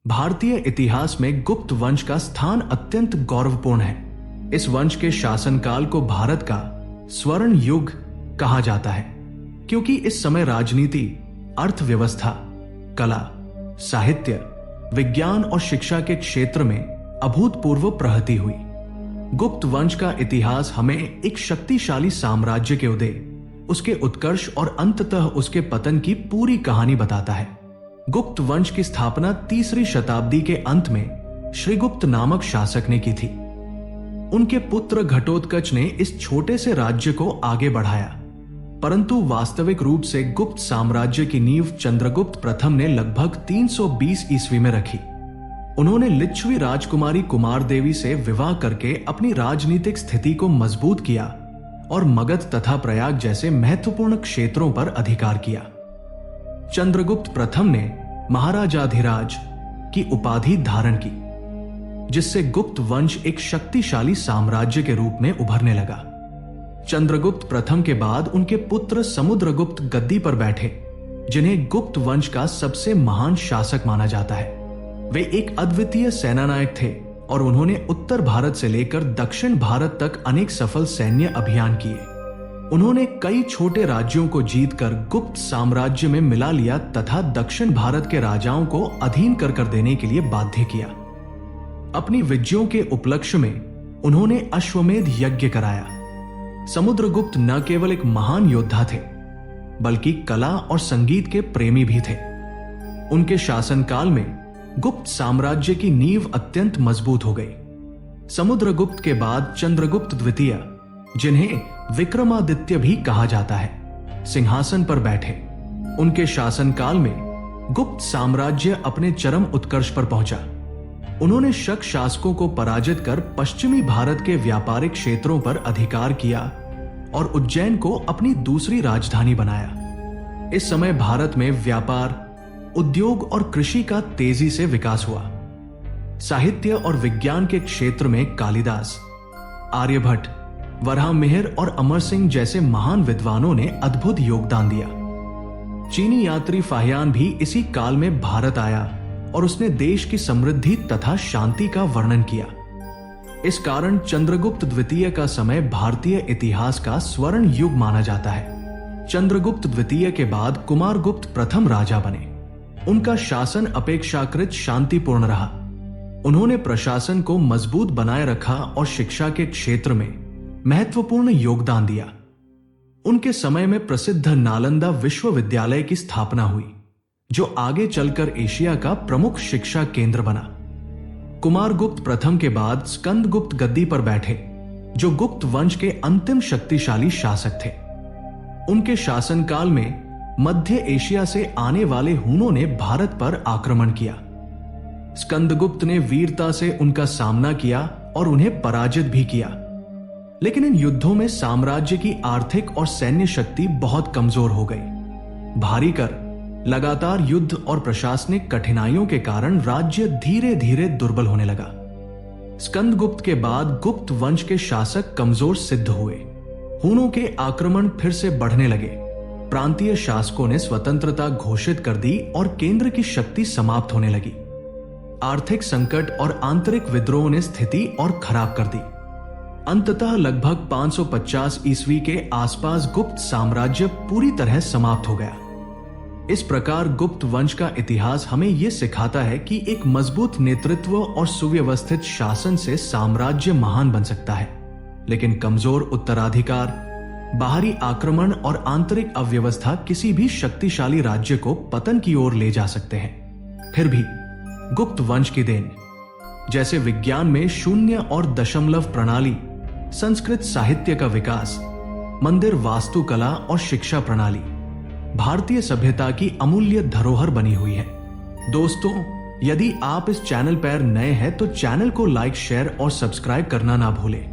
भारतीय इतिहास में गुप्त वंश का स्थान अत्यंत गौरवपूर्ण है। इस वंश के शासनकाल को भारत का स्वर्ण युग कहा जाता है, क्योंकि इस समय राजनीति, अर्थव्यवस्था, कला, साहित्य, विज्ञान और शिक्षा के क्षेत्र में अभूतपूर्व प्रगति हुई। गुप्त वंश का इतिहास हमें एक शक्तिशाली साम्राज्य के उदय, उसके उत्कर्ष और अंततः उसके पतन की पूरी कहानी बताता है। गुप्त वंश की स्थापना 3री शताब्दी के अंत में श्रीगुप्त नामक शासक ने की थी। उनके पुत्र घटोत्कच ने इस छोटे से राज्य को आगे बढ़ाया, परंतु वास्तविक रूप से गुप्त साम्राज्य की नींव चंद्रगुप्त प्रथम ने लगभग 320 ईस्वी में रखी। उन्होंने लिच्छवी राजकुमारी कुमार देवी से विवाह करके अपनी राजनीतिक स्थिति को मजबूत किया और मगध तथा प्रयाग जैसे महत्वपूर्ण क्षेत्रों पर अधिकार किया। चंद्रगुप्त प्रथम ने महाराजाधिराज की उपाधि धारण की, जिससे गुप्त वंश एक शक्तिशाली साम्राज्य के रूप में उभरने लगा। चंद्रगुप्त प्रथम के बाद उनके पुत्र समुद्रगुप्त गद्दी पर बैठे, जिन्हें गुप्त वंश का सबसे महान शासक माना जाता है। वे एक अद्वितीय सेनानायक थे और उन्होंने उत्तर भारत से लेकर दक्षिण भारत तक अनेक सफल सैन्य अभियान किए। उन्होंने कई छोटे राज्यों को जीतकर गुप्त साम्राज्य में मिला लिया तथा दक्षिण भारत के राजाओं को अधीन कर देने के लिए बाध्य किया। अपनी विजयों के उपलक्ष्य में उन्होंने अश्वमेध यज्ञ कराया। समुद्रगुप्त न केवल एक महान योद्धा थे, बल्कि कला और संगीत के प्रेमी भी थे। उनके शासनकाल में गुप्त साम्राज्य की नींव अत्यंत मजबूत हो गई। समुद्रगुप्त के बाद चंद्रगुप्त द्वितीय, जिन्हें विक्रमादित्य भी कहा जाता है, सिंहासन पर बैठे। उनके शासनकाल में गुप्त साम्राज्य अपने चरम उत्कर्ष पर पहुंचा। उन्होंने शक शासकों को पराजित कर पश्चिमी भारत के व्यापारिक क्षेत्रों पर अधिकार किया और उज्जैन को अपनी दूसरी राजधानी बनाया। इस समय भारत में व्यापार, उद्योग और कृषि का तेजी से विकास हुआ। साहित्य और विज्ञान के क्षेत्र में कालिदास, आर्यभट्ट, वराहमिहिर और अमर सिंह जैसे महान विद्वानों ने अद्भुत योगदान दिया। चीनी यात्री फाहियान भी इसी काल में भारत आया और उसने देश की समृद्धि तथा शांति का वर्णन किया। इस कारण चंद्रगुप्त द्वितीय का समय भारतीय इतिहास का स्वर्ण युग माना जाता है। चंद्रगुप्त द्वितीय के बाद कुमारगुप्त प्रथम राजा बने। उनका शासन अपेक्षाकृत शांतिपूर्ण रहा। उन्होंने प्रशासन को मजबूत बनाए रखा और शिक्षा के क्षेत्र में महत्वपूर्ण योगदान दिया। उनके समय में प्रसिद्ध नालंदा विश्वविद्यालय की स्थापना हुई, जो आगे चलकर एशिया का प्रमुख शिक्षा केंद्र बना। कुमारगुप्त प्रथम के बाद स्कंदगुप्त गद्दी पर बैठे, जो गुप्त वंश के अंतिम शक्तिशाली शासक थे। उनके शासनकाल में मध्य एशिया से आने वाले हूनों ने भारत पर आक्रमण किया। स्कंदगुप्त ने वीरता से उनका सामना किया और उन्हें पराजित भी किया, लेकिन इन युद्धों में साम्राज्य की आर्थिक और सैन्य शक्ति बहुत कमजोर हो गई। भारी कर, लगातार युद्ध और प्रशासनिक कठिनाइयों के कारण राज्य धीरे धीरे दुर्बल होने लगा। स्कंदगुप्त के बाद गुप्त वंश के शासक कमजोर सिद्ध हुए। हूनों के आक्रमण फिर से बढ़ने लगे। प्रांतीय शासकों ने स्वतंत्रता घोषित कर दी और केंद्र की शक्ति समाप्त होने लगी। आर्थिक संकट और आंतरिक विद्रोह ने स्थिति और खराब कर दी। अंततः लगभग 550 ईस्वी के आसपास गुप्त साम्राज्य पूरी तरह समाप्त हो गया। इस प्रकार गुप्त वंश का इतिहास हमें यह सिखाता है कि एक मजबूत नेतृत्व और सुव्यवस्थित शासन से साम्राज्य महान बन सकता है, लेकिन कमजोर उत्तराधिकार, बाहरी आक्रमण और आंतरिक अव्यवस्था किसी भी शक्तिशाली राज्य को पतन की ओर ले जा सकते हैं। फिर भी गुप्त वंश की देन, जैसे विज्ञान में शून्य और दशमलव प्रणाली, संस्कृत साहित्य का विकास, मंदिर वास्तुकला और शिक्षा प्रणाली, भारतीय सभ्यता की अमूल्य धरोहर बनी हुई है। दोस्तों, यदि आप इस चैनल पर नए हैं तो चैनल को लाइक, शेयर और सब्सक्राइब करना ना भूलें।